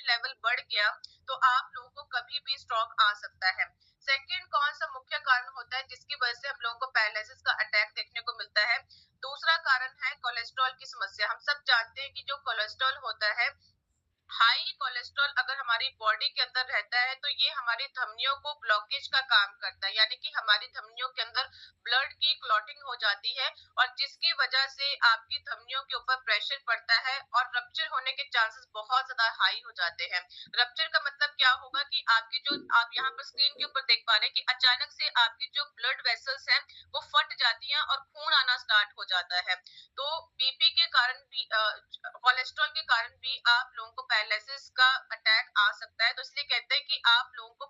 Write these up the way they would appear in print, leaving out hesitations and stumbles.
Level बढ़ गया तो आप लोगों को कभी भी स्ट्रोक आ सकता है। सेकंड कौन सा मुख्य कारण होता है जिसकी वजह से हम लोगों को पैरालिसिस का अटैक देखने को मिलता है? दूसरा कारण है कोलेस्ट्रॉल की समस्या। हम सब जानते हैं कि जो कोलेस्ट्रॉल होता है, हाई कोलेस्ट्रॉल अगर हमारी बॉडी के अंदर रहता है तो ये हमारी धमनियों को ब्लॉकेज का काम करता है, यानी कि हमारी धमनियों के अंदर ब्लड की क्लॉटिंग हो जाती है और जिसकी वजह से आपकी धमनियों के ऊपर प्रेशर पड़ता है और रप्चर होने के चांसेस बहुत ज्यादा हाई हो जाते हैं। रप्चर का मतलब क्या होगा कि आपकी जो आप यहाँ पर स्क्रीन के ऊपर देख पा रहे हैं कि अचानक से आपकी जो ब्लड वेसल्स हैं वो फट जाती हैं और खून आना स्टार्ट हो जाता है। तो बीपी के कारण भी कोलेस्ट्रॉल के कारण भी आप लोगों को पैरालिसिस का अटैक आ सकता है। तो इसलिए कहते हैं कि आप लोगों को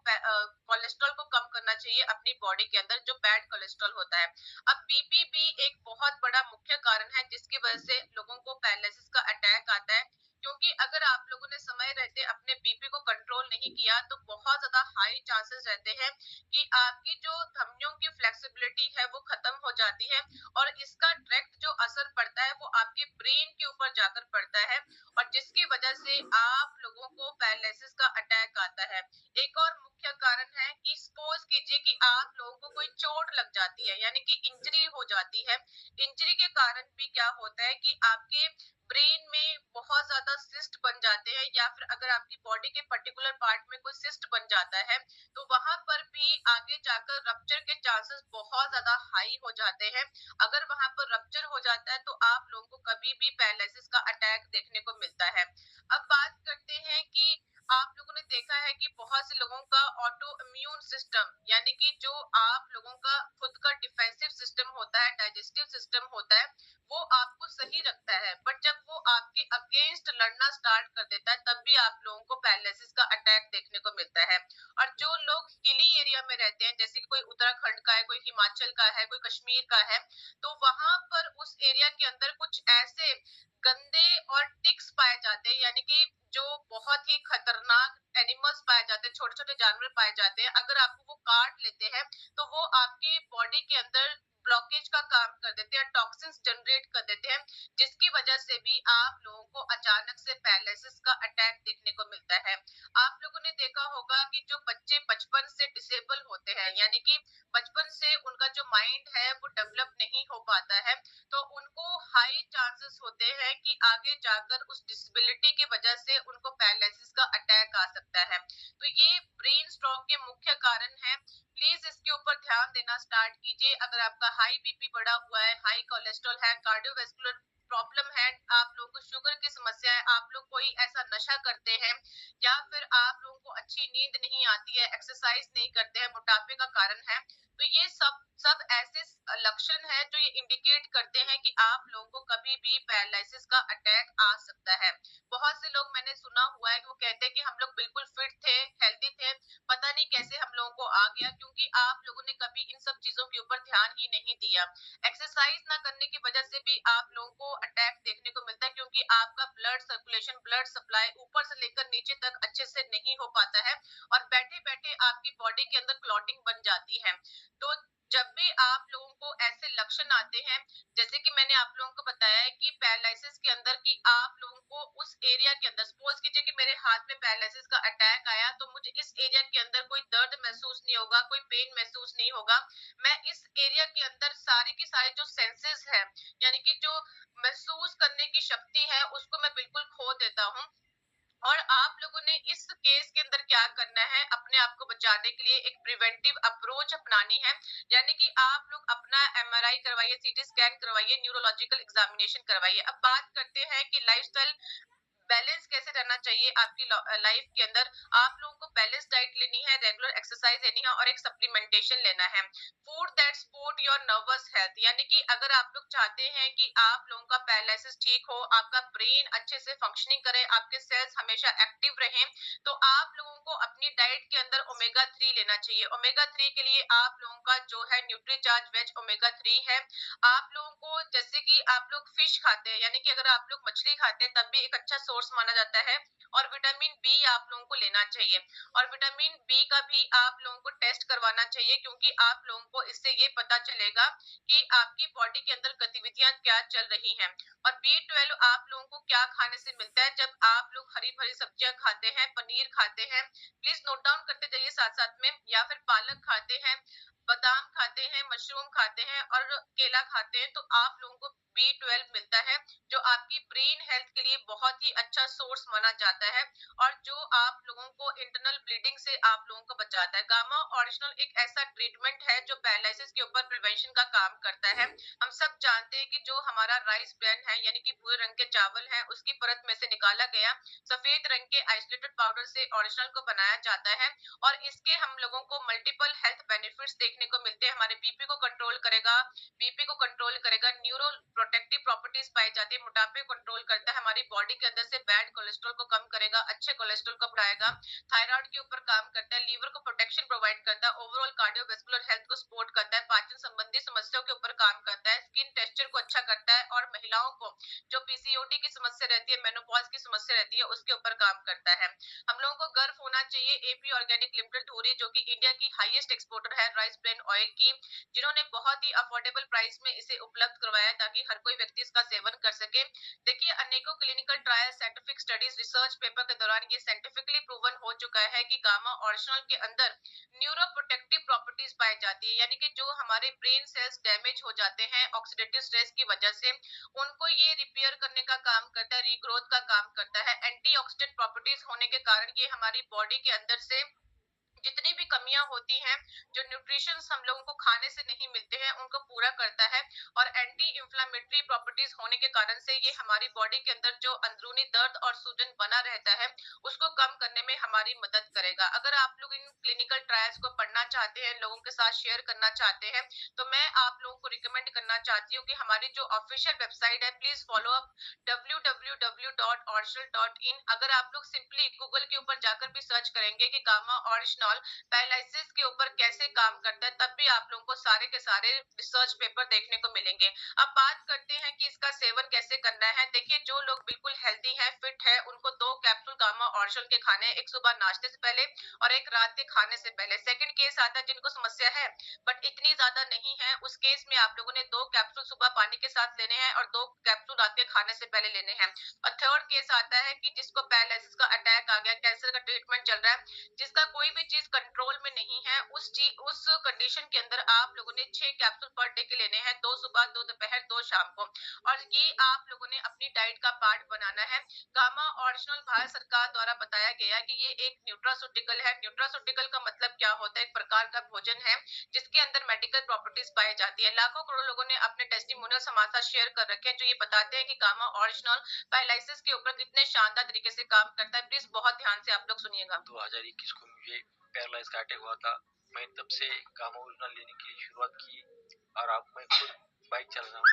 कोलेस्ट्रॉल को कम करना चाहिए अपनी बॉडी के अंदर, जो बैड कोलेस्ट्रॉल होता है। अब बीपी भी एक बहुत बड़ा मुख्य कारण है जिसकी वजह से लोगों को पैरालिसिस का अटैक आता है, क्योंकि अगर आप लोगों ने समय रहते अपने बीपी को कंट्रोल नहीं किया तो बहुत ज्यादा हाई चांसेस रहते हैं कि आपकी जो धमनियों की फ्लेक्सिबिलिटी है वो खत्म हो जाती है और इसका डायरेक्ट जो असर पड़ता है वो आपके ब्रेन के ऊपर जाकर पड़ता है और जिसकी वजह से आप लोगों को पैरालिसिस का अटैक आता है। एक और मुख्य कारण है कि सपोज कीजिए कि आप लोगों को कोई चोट लग जाती है, यानी कि इंजरी हो जाती है। इंजरी के कारण भी क्या होता है कि आपके ब्रेन में बहुत ज्यादा सिस्ट बन जाते हैं, या फिर अगर आपकी बॉडी के पर्टिकुलर पार्ट में कोई सिस्ट बन जाता है तो वहां पर भी आगे जाकर रप्चर के चांसेस बहुत ज्यादा हाई हो जाते हैं। अगर वहां पर रप्चर हो जाता है तो आप लोगों को कभी भी पैरालिसिस का अटैक देखने को मिलता है। अब बात करते हैं कि आप लोगों ने देखा है कि बहुत से लोगों का ऑटो इम्यून सिस्टम, यानी कि जो आप लोगों का खुद का डिफेंसिव सिस्टम होता है, डाइजेस्टिव सिस्टम होता है, वो आपको सही रखता है, बट जब वो आपके अगेंस्ट लड़ना स्टार्ट कर देता है तब भी आप लोगों को पैरालिसिस का अटैक देखने को मिलता है। और जो लोग हिली एरिया में रहते हैं, जैसे कि कोई उत्तराखंड का है, कोई हिमाचल का है, कोई कश्मीर का है, तो वहां पर उस एरिया के अंदर कुछ ऐसे गंदे और टिक्स पाए जाते हैं, यानी कि जो बहुत ही खतरनाक एनिमल्स पाए जाते हैं, छोटे छोटे जानवर पाए जाते हैं। अगर आपको वो काट लेते हैं तो वो आपके बॉडी के अंदर ब्लॉकेज का काम कर देते हैं, टॉक्सिन्स जनरेट कर देते हैं, जिसकी वजह से भी आप लोगों को अचानक से पैरालिसिस का अटैक देखने को मिलता है। आप लोगों ने देखा होगा कि जो बच्चे बचपन से डिसेबल होते हैं, यानी कि बचपन से उनका जो माइंड है वो डेवलप नहीं हो पाता है, तो उनको हाई चांसेस होते हैं कि आगे जाकर उस डिसेबिलिटी की वजह से उनको पैरालिसिस का अटैक आ सकता है। तो ये ब्रेन स्ट्रोक के मुख्य कारण है। प्लीज इसके ऊपर ध्यान देना स्टार्ट कीजिए। अगर आपका हाई बीपी बढ़ा हुआ है, हाई कोलेस्ट्रॉल है, कार्डियोवैस्कुलर प्रॉब्लम है, आप लोगों को शुगर की समस्या है, आप लोग कोई ऐसा नशा करते हैं, या फिर आप लोगों को अच्छी नींद नहीं आती है, एक्सरसाइज नहीं करते हैं, मोटापे का कारण है, तो ये सब सब ऐसे लक्षण है जो ये इंडिकेट करते हैं कि आप लोगों को कभी भी पैरालिसिस का अटैक आ सकता है। बहुत से लोग मैंने सुना हुआ है कि वो कहते हैं कि हम लोग बिल्कुल फिट थे, हेल्दी थे, पता नहीं कैसे हम लोगों को आ गया, क्योंकि आप लोगों ने कभी इन सब चीजों के ऊपर ध्यान ही नहीं दिया। एक्सरसाइज ना करने की वजह से भी आप लोगों को अटैक देखने को मिलता है, क्योंकि आपका ब्लड सर्कुलेशन, ब्लड सप्लाई ऊपर से लेकर नीचे तक अच्छे से नहीं हो पाता है और बैठे बैठे आपकी बॉडी के अंदर क्लॉटिंग बन जाती है। तो जब भी आप लोगों को ऐसे लक्षण आते हैं, जैसे कि मैंने आप लोगों को बताया है कि पैरालिसिस के अंदर कि आप लोगों को उस एरिया के अंदर, सपोज कीजिए कि मेरे हाथ में पैरालिसिस का अटैक आया तो मुझे इस एरिया के अंदर कोई दर्द महसूस नहीं होगा, कोई पेन महसूस नहीं होगा। मैं इस एरिया के अंदर सारी की सारी जो सेंसेस है, यानी कि जो महसूस करने की शक्ति है, उसको मैं बिल्कुल खो देता हूँ। और आप लोगों ने इस केस के अंदर क्या करना है, अपने आप को बचाने के लिए एक प्रिवेंटिव अप्रोच अपनानी है, यानी कि आप लोग अपना एमआरआई करवाइए, सीटी स्कैन करवाइए, न्यूरोलॉजिकल एग्जामिनेशन करवाइए। अब बात करते हैं कि लाइफस्टाइल बैलेंस कैसे रहना चाहिए आपकी लाइफ के अंदर। आप लोगों को बैलेंस डाइट लेनी है, रेगुलर एक्सरसाइज लेनी है और एक सप्लीमेंटेशन लेना है। Food that support your nervous health, यानी कि अगर आप लोग चाहते हैं कि आप लोगों का पैरालिसिस ठीक हो, आपका ब्रेन अच्छे से फंक्शनिंग करे, आपके सेल्स हमेशा एक्टिव रहें, तो आप लोगों को अपनी डाइट के अंदर ओमेगा 3 लेना चाहिए। ओमेगा 3 के लिए आप लोगों का जो है न्यूट्रीचार्ज वेज ओमेगा 3 है। आप लोगों को, जैसे कि आप लोग फिश खाते हैं, यानी कि अगर आप लोग मछली खाते हैं तब भी एक अच्छा सोर्स माना जाता है, और विटामिन बी आप लोगों को लेना चाहिए। और विटामिन बी का भी आप लोगों को टेस्ट करवाना चाहिए, क्योंकि आप लोगों को इससे ये पता चलेगा कि आपकी बॉडी के अंदर गतिविधियां क्या चल रही हैं। और B12 आप लोगों को क्या खाने से मिलता है, जब आप लोग हरी भरी सब्जियां खाते हैं, पनीर खाते हैं, प्लीज नोट डाउन करते जाइए साथ साथ में, या फिर पालक खाते हैं, बादाम खाते हैं, मशरूम खाते हैं और केला खाते हैं, तो आप लोगों को B12 मिलता है, जो आपकी ब्रेन हेल्थ के लिए बहुत ही अच्छा सोर्स माना जाता है और जो आप लोगों को इंटरनल ब्लीडिंग से आप लोगों को बचाता है। गामा ओरिजिनल एक ऐसा ट्रीटमेंट है जो पैरालिसिस के ऊपर प्रिवेंशन का काम करता है। हम सब जानते हैं कि जो हमारा राइस ब्रेन है, यानी कि भूरे रंग के चावल है, उसकी परत में से निकाला गया सफेद रंग के आइसोलेटेड पाउडर से ओरिजिनल को बनाया जाता है और इसके हम लोगों को मल्टीपल हेल्थ बेनिफिट्स देखने को मिलते हैं। हमारे बीपी को कंट्रोल करेगा, न्यूरो प्रोटेक्टिव प्रॉपर्टीज पाई जाती है, मोटापे को कंट्रोल करता है, हमारी बॉडी के अंदर से बैड कोलेस्ट्रॉल को कम करेगा, अच्छे कोलेस्ट्रॉल को बढ़ाएगा, थायराइड के ऊपर काम करता है, लीवर को प्रोटेक्शन प्रोवाइड करता है, ओवरऑल कार्डियोवैस्कुलर हेल्थ को सपोर्ट करता है, पाचन संबंधी समस्याओं के ऊपर काम करता है, स्किन टेक्सचर को अच्छा करता है और महिलाओं को जो पीसीओडी की समस्या रहती है, मेनोपॉज की समस्या रहती है, उसके ऊपर काम करता है। हम लोगों को गर्व होना चाहिए एपी ऑर्गेनिक लिमिटेड धुरी, जो कि इंडिया की हाईएस्ट एक्सपोर्टर है राइस ब्रेन ऑयल की, जिन्होंने बहुत ही अफोर्डेबल प्राइस में इसे उपलब्ध करवाया ताकि हर कोई व्यक्ति इसका सेवन कर सके। देखिए, अनेकों clinical trial, scientific studies, research paper के दौरान ये साइंटिफिकली प्रूवन हो चुका है कि गामा ओरिजिनल के अंदर न्यूरो प्रोटेक्टिव प्रॉपर्टीज पाई जाती है, यानी कि जो हमारे ब्रेन सेल्स डैमेज हो जाते हैं ऑक्सीडेटिव स्ट्रेस की वजह से, उनको ये रिपेयर करने का काम करता है, रीग्रोथ का काम करता है। एंटीऑक्सीडेंट प्रॉपर्टीज होने के कारण ये हमारी बॉडी के अंदर से जितनी भी कमियां होती हैं, जो न्यूट्रिशंस हम लोगों को खाने से नहीं मिलते हैं, उनको पूरा करता है और एंटी इंफ्लेमेटरी प्रॉपर्टीज होने के कारण से ये हमारी बॉडी के अंदर जो अंदरूनी दर्द और सूजन बना रहता है उसको कम करने में हमारी मदद करेगा। अगर आप लोग इन क्लिनिकल ट्रायल्स को पढ़ना चाहते हैं, लोगों के साथ शेयर करना चाहते हैं, तो मैं आप लोगों को रिकमेंड करना चाहती हूँ कि हमारी जो ऑफिशियल वेबसाइट है, प्लीज फॉलो अप www.original.in। अगर आप लोग सिंपली गूगल के ऊपर जाकर भी सर्च करेंगे कि गामा ओरिजिनल पैरालिसिस के ऊपर कैसे काम करता है, तब भी आप लोगों को सारे के सारे रिसर्च पेपर देखने को मिलेंगे। अब बात करते हैं कि इसका सेवन कैसे करना है। देखिए, जो लोग बिल्कुल हेल्दी है, फिट है, उनको 2 कैप्सूल गामा ओरिजिनल के खाने, एक सुबह नाश्ते से पहले और एक रात के खाने से पहले। सेकंड केस आता है जिनको समस्या है बट इतनी ज्यादा नहीं है, उस केस में आप लोगों ने 2 कैप्सूल सुबह पानी के साथ लेने हैं और 2 कैप्सूल रात के खाने से पहले लेने हैं। और थर्ड केस आता है कि जिसको पैरालिसिस का अटैक आ गया, कैंसर का ट्रीटमेंट चल रहा है, जिसका कोई भी चीज कंट्रोल में नहीं है, उस कंडीशन के अंदर आप लोगों ने 6 कैप्सूल पर डे के लेने हैं, 2 सुबह, 2 दोपहर, 2 शाम को। और ये आप लोगों ने अपनी डाइट का पार्ट बनाना है। गामा ओरिजिनल भारत सरकार द्वारा बताया गया कि ये एक न्यूट्रास्यूटिकल है। न्यूट्रास्यूटिकल का मतलब क्या होता है? एक प्रकार का भोजन है जिसके अंदर मेडिकल प्रॉपर्टीज पाई जाती है। लाखों करोड़ लोगों ने अपने टेस्टिमोनियल्स हमारे साथ शेयर कर रखे हैं जो ये बताते हैं कि गामा ओरिजिनल पैरालिसिस के ऊपर कितने शानदार तरीके से काम करता है। प्लीज बहुत ध्यान से आप लोग सुनिएगा। 2021 को मुझे पैरालाइज का अटैक हुआ था। मैं तब से गामा ओरिजिनल लेने की शुरुआत की और अब मैं खुद बाइक चल रहा हूँ।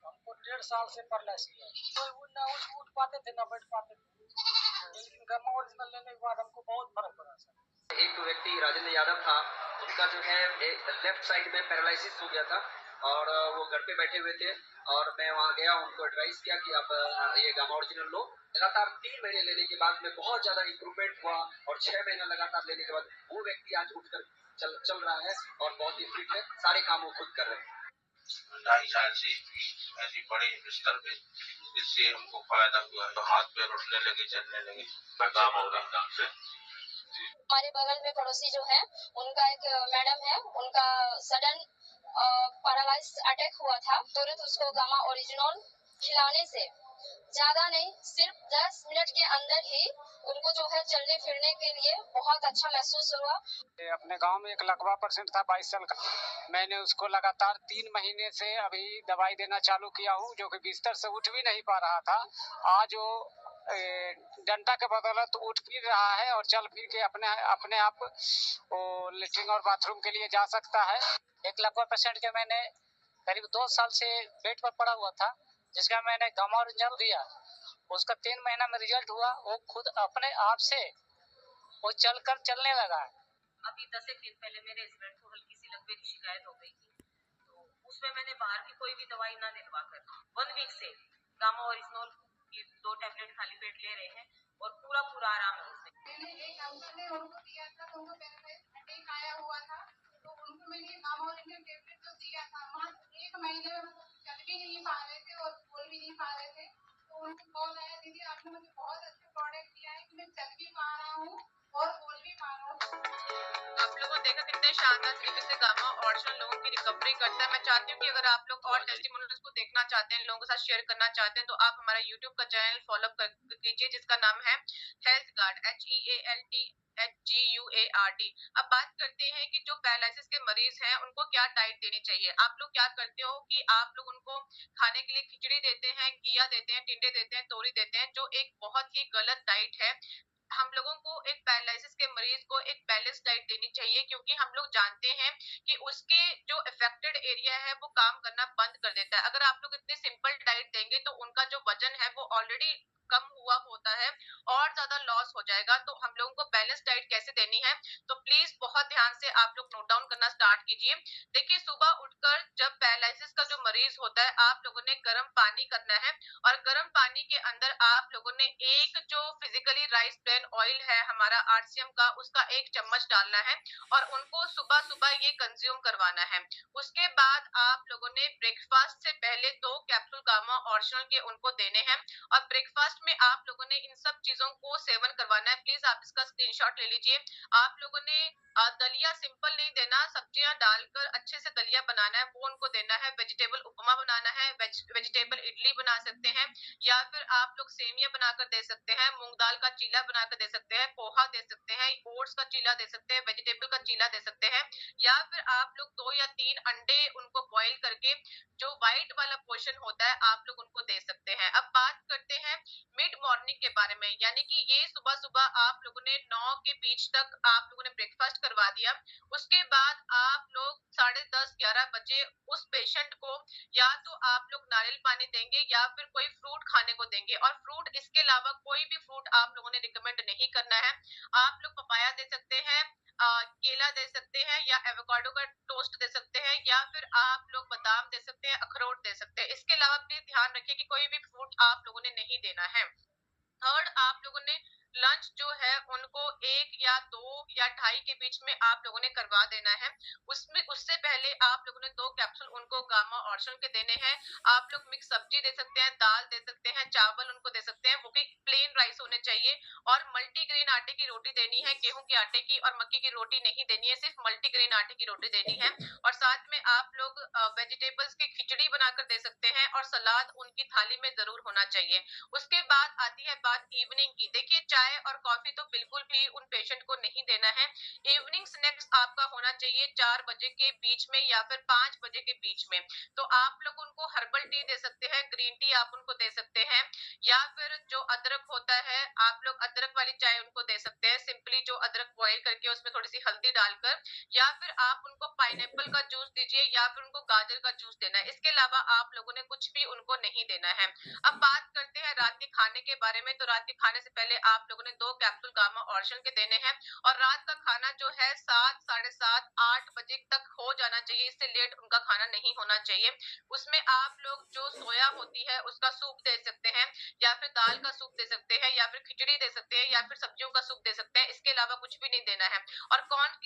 हमको 1.5 साल से पैरालाइज किया, कोई ना उठ पाते थे ना बैठ पाते थे, लेकिन गामा ओरिजिनल लेने के बाद हमको बहुत फर्क पड़ा सर। एक व्यक्ति राजेंद्र यादव था, उनका जो है लेफ्ट साइड में पैरालिसिस हो गया था और वो घर पे बैठे हुए थे और मैं वहाँ गया, उनको एडवाइस किया कि आप ये गामा ओरिजिनल लो। लगातार 3 महीने लेने के बाद में बहुत ज्यादा इंप्रूवमेंट हुआ और 6 महीना लगातार लेने के बाद वो व्यक्ति आज उठकर चल रहा है और बहुत ही फिट है, सारे काम वो खुद कर रहे हैं। 2.5 साल से ऐसी बड़े स्तर पे इससे हमको फायदा हुआ है, तो हाथ पैर उठने लगे, चलने लगे, काम हो रहा है। हमारे बगल में पड़ोसी जो है, उनका एक मैडम है, उनका सडन पैरालाइज अटैक हुआ था। तुरंत उसको गामा ओरिजिनल खिलाने से ज्यादा नहीं, सिर्फ 10 मिनट के अंदर ही उनको जो है चलने फिरने के लिए बहुत अच्छा महसूस हुआ। अपने गांव में एक लकवा पेशेंट था 22 साल का, मैंने उसको लगातार 3 महीने से अभी दवाई देना चालू किया हूँ, जो कि बिस्तर से उठ भी नहीं पा रहा था। आज वो डंडा के बदौलत तो उठ फिर रहा है और चल फिर के अपने आप वो लेटरिन और बाथरूम के लिए जा सकता है। एक लकवा पेशेंट के मैंने करीब 2 साल से बेड पर पड़ा हुआ था, जिसका मैंने गामा ओरिजिनल दिया, उसका 3 महीना में रिजल्ट हुआ, वो खुद अपने आप से वो चलने लगा। अभी 10 एक दिन पहले मेरे हस्बैंड को हल्की सी लकवे की शिकायत हो गई थी, तो उसमें मैंने बाहर की कोई भी दवाई ना दिलवा कर 1 वीक से गामा ओरिजिनल की 2 टैबलेट खाली पेट ले रहे हैं और पूरा आराम है उसमें। मैंने एक अंकल ने उनको दिया था तो उनको पैरालाइज अटैक आया हुआ था, तो उनको मैंने गामाओरिजिनल टेबलेट जो दिया था, मात्र 1 महीने में वो चल भी नहीं पा रहे थे और बोल भी नहीं पा रहे थे। तो उनको कॉल आया, दीदी आपने मुझे बहुत अच्छा प्रोडक्ट दिया है कि मैं चल भी पा रहा हूँ और बोल भी पा रहा हूँ। आप लोगों ने देखा कितने शानदार तरीके से गामा ऑरिजिनल लोगों की रिकवरी करता है। मैं चाहती हूँ कि अगर आप लोग और टेस्टिमोनियल्स को देखना चाहते हैं, लोगों के साथ शेयर करना चाहते हैं, तो आप हमारा यूट्यूब का चैनल फॉलो कीजिए जिसका नाम है हेल्थ गार्ड, HEALTHGUARD। अब बात करते हैं कि जो पैरालिसिस के मरीज हैं उनको क्या डाइट देनी चाहिए। आप लोग क्या करते हो कि आप लोग उनको खाने के लिए खिचड़ी देते हैं, घिया देते हैं, टिंडे देते हैं, तोरी देते हैं, जो एक बहुत ही गलत डाइट है। हम लोगों को एक पैरालिसिस के मरीज को एक बैलेंस डाइट देनी चाहिए, क्योंकि हम लोग जानते हैं कि उसके जो अफेक्टेड एरिया है वो काम करना बंद कर देता है। अगर आप लोग इतनी सिंपल डाइट देंगे तो उनका जो वजन है वो ऑलरेडी कम हुआ होता है और ज्यादा लॉस हो जाएगा। तो हम लोगों को बैलेंस डाइट कैसे देनी है, तो प्लीज बहुत ध्यान से आप लोग नोट डाउन करना स्टार्ट कीजिए। देखिए, सुबह उठकर जब पैरालिसिस का जो मरीज होता है, आप लोगों ने गर्म पानी करना है और गर्म पानी के अंदर आप लोगों ने एक जो फिजिकली राइस ब्रेन ऑयल है हमारा RCM का, उसका 1 चम्मच डालना है और उनको सुबह सुबह ये कंज्यूम करवाना है। उसके बाद आप लोगों ने ब्रेकफास्ट से पहले 2 कैप्सूल गामा ऑरिजिनल के उनको देने हैं और ब्रेकफास्ट में आप लोगों ने इन सब चीजों को सेवन करवाना है। प्लीज आप इसका स्क्रीनशॉट ले लीजिए। आप लोगों ने दलिया सिंपल नहीं देना, सब्जियां डालकर अच्छे से दलिया बनाना है, वो उनको देना है। वेजिटेबल उपमा बनाना है, वेजिटेबल इडली बना सकते हैं, या फिर आप लोग सेमिया बनाकर दे सकते हैं, मूंग दाल का चीला बनाकर दे सकते हैं, पोहा दे सकते हैं, ओट्स का चीला दे सकते हैं, वेजिटेबल का चीला दे सकते हैं, या फिर आप लोग 2 या 3 अंडे उनको बॉईल करके जो व्हाइट वाला पोर्शन होता है आप लोग उनको दे सकते हैं। अब बात करते हैं मिड मॉर्निंग के बारे में, यानी कि ये सुबह सुबह आप लोगों ने 9 के बीच तक आप लोगों ने ब्रेकफास्ट करवा दिया। उसके बाद आप लोग 10:30-11 बजे उस पेशेंट को या तो आप लोग नारियल पानी देंगे या फिर कोई फ्रूट खाने को देंगे, और फ्रूट इसके अलावा कोई भी फ्रूट आप लोगों ने रिकमेंड नहीं करना है। आप लोग पपाया दे सकते हैं, केला दे सकते हैं, या एवोकाडो का टोस्ट दे सकते हैं, या फिर आप लोग बादाम दे सकते हैं, अखरोट दे सकते हैं। इसके अलावा प्लीज ध्यान रखिए कि कोई भी फ्रूट आप लोगों ने नहीं देना है। थर्ड, आप लोगों ने लंच जो है उनको 1 या 2 या 2:30 के बीच में आप लोगों ने करवा देना है। उससे पहले आप लोगों ने 2 कैप्सूल उनको गामा ऑरिजिनल के देने हैं। आप लोग मिक्स सब्जी दे सकते हैं, दाल दे सकते हैं, चावल उनको दे सकते हैं, वो भी प्लेन राइस होने चाहिए, और मल्टीग्रेन आटे की रोटी देनी है। गेहूं के आटे की और मक्की की रोटी नहीं देनी है, सिर्फ मल्टीग्रेन आटे की रोटी देनी है। और साथ में आप लोग वेजिटेबल्स की खिचड़ी बनाकर दे सकते हैं और सलाद उनकी थाली में जरूर होना चाहिए। उसके बाद आती है बात इवनिंग की। देखिए, चाय और कॉफी तो बिल्कुल भी उन पेशेंट को नहीं देना है। इवनिंग स्नैक्स आपका होना चाहिए 4 बजे के बीच में या फिर 5 बजे के बीच में। तो आप लोग उनको हर्बल टी दे सकते हैं, ग्रीन टी आप उनको दे सकते हैं, या फिर जो अदरक होता है आप लोग अदरक वाली चाय उनको दे सकते हैं, सिंपली जो अदरक बॉईल करके उसमें थोड़ी सी हल्दी डालकर, या फिर आप उनको पाइनएप्पल का जूस दीजिए, या फिर उनको गाजर का जूस देना है। इसके अलावा आप लोगों ने कुछ भी उनको नहीं देना है। अब बात करते हैं रात के खाने के बारे में। तो रात के खाने से पहले आप लोगों ने 2 कैप्सूल गामा ऑरिजिनल के देने हैं, और रात का खाना जो है 7, 7:30, 8 बजे तक हो जाना चाहिए। इससे लेट उनका खाना नहीं होना चाहिए। उसमें आप लोग जो सोया होती है उसका सूप दे सकते हैं, या फिर दाल का सूप दे सकते हैं, या फिर खिचड़ी दे सकते हैं, या फिर सब्जियों का सूप दे सकते हैं। इसके अलावा कुछ भी नहीं देना है। और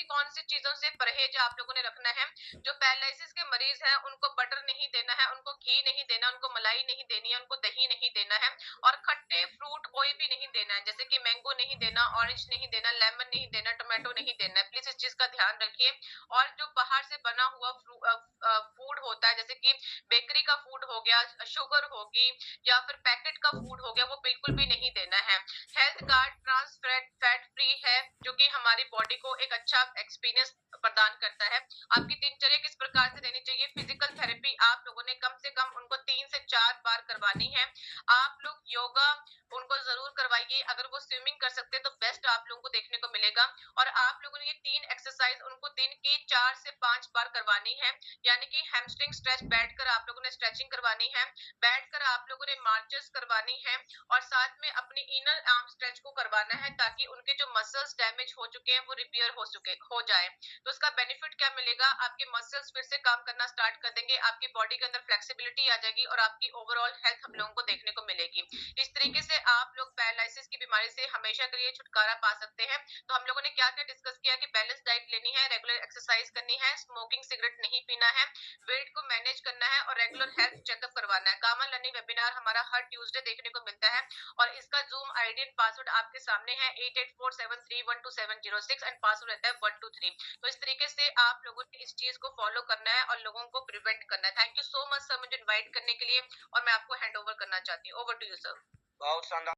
कौन सी चीजों से परहेज आप लोगों ने रखना है। जो पैरालिसिस के मरीज हैं उनको बटर नहीं देना है, उनको घी नहीं देना, उनको मलाई नहीं देनी है, उनको दही नहीं देना है, और खट्टे फ्रूट कोई भी नहीं देना है, जैसे कि मैंगो नहीं देना, ऑरेंज नहीं देना, लेमन नहीं देना, टोमेटो नहीं देना है। प्लीज इस चीज का ध्यान रखिए। और जो बाहर से बना हुआ फूड होता है, जैसे कि बेकरी का फूड हो गया, शुगर होगी, या फिर पैकेट का फूड हो गया, वो बिल्कुल भी नहीं देना है। Health guard trans fat free है, जो कि हमारी बॉडी को एक अच्छा एक्सपीरियंस प्रदान करता है। आपकी दिनचर्या किस प्रकार से देनी चाहिए। फिजिकल थेरेपी आप लोगों ने कम से कम उनको 3 से 4 बार करवानी है। आप लोग योगा उनको जरूर करवाइए। अगर वो स्विमिंग कर सकते हैं तो बेस्ट आप लोगों को देखने को मिलेगा। और आप लोगों ने ये 3 एक्सरसाइज उनको दिन के 4 से 5 बार करवानी है, यानी कि हैमस्ट्रिंग स्ट्रेच बैठकर आप लोगों ने स्ट्रेचिंग करवानी है, बैठकर आप लोगों ने मार्चेस करवानी है और साथ में अपनी इनर आर्म स्ट्रेच को करवाना है ताकि उनके जो मसल्स डैमेज हो चुके हैं वो रिपेयर हो जाए। तो इसका बेनिफिट क्या मिलेगा, आपके मसल्स फिर से काम करना स्टार्ट कर देंगे, आपकी बॉडी के अंदर फ्लेक्सिबिलिटी आ जाएगी और आपकी ओवरऑल हेल्थ हम लोगों को देखने को मिलेगी। इस तरीके से आप लोग पैरालिसिस की बीमारी से हमेशा के लिए छुटकारा पा सकते हैं। तो हम लोगों ने क्या क्या डिस्कस किया कि बैलेंस डाइट लेनी है, रेगुलर एक्सरसाइज करनी है, स्मोकिंग सिगरेट नहीं पीना है, वेट को मैनेज करना है और रेगुलर हेल्थ चेकअप करवाना है। कामा लर्निंग वेबिनार हमारा हर ट्यूसडे देखने को मिलता है और इसका जूम आईडी एंड पासवर्ड आपके सामने है 8847312706 एंड पासवर्ड रहता है 123। तो इस तरीके से आप लोगों ने इस चीज को फॉलो करना है और लोगों को प्रिवेंट करना है। Thank you so much sir मुझे इन्वाइट करने के लिए और मैं आपको हैंड ओवर करना चाहती हूँ। Over to you sir. बहुत शानदार।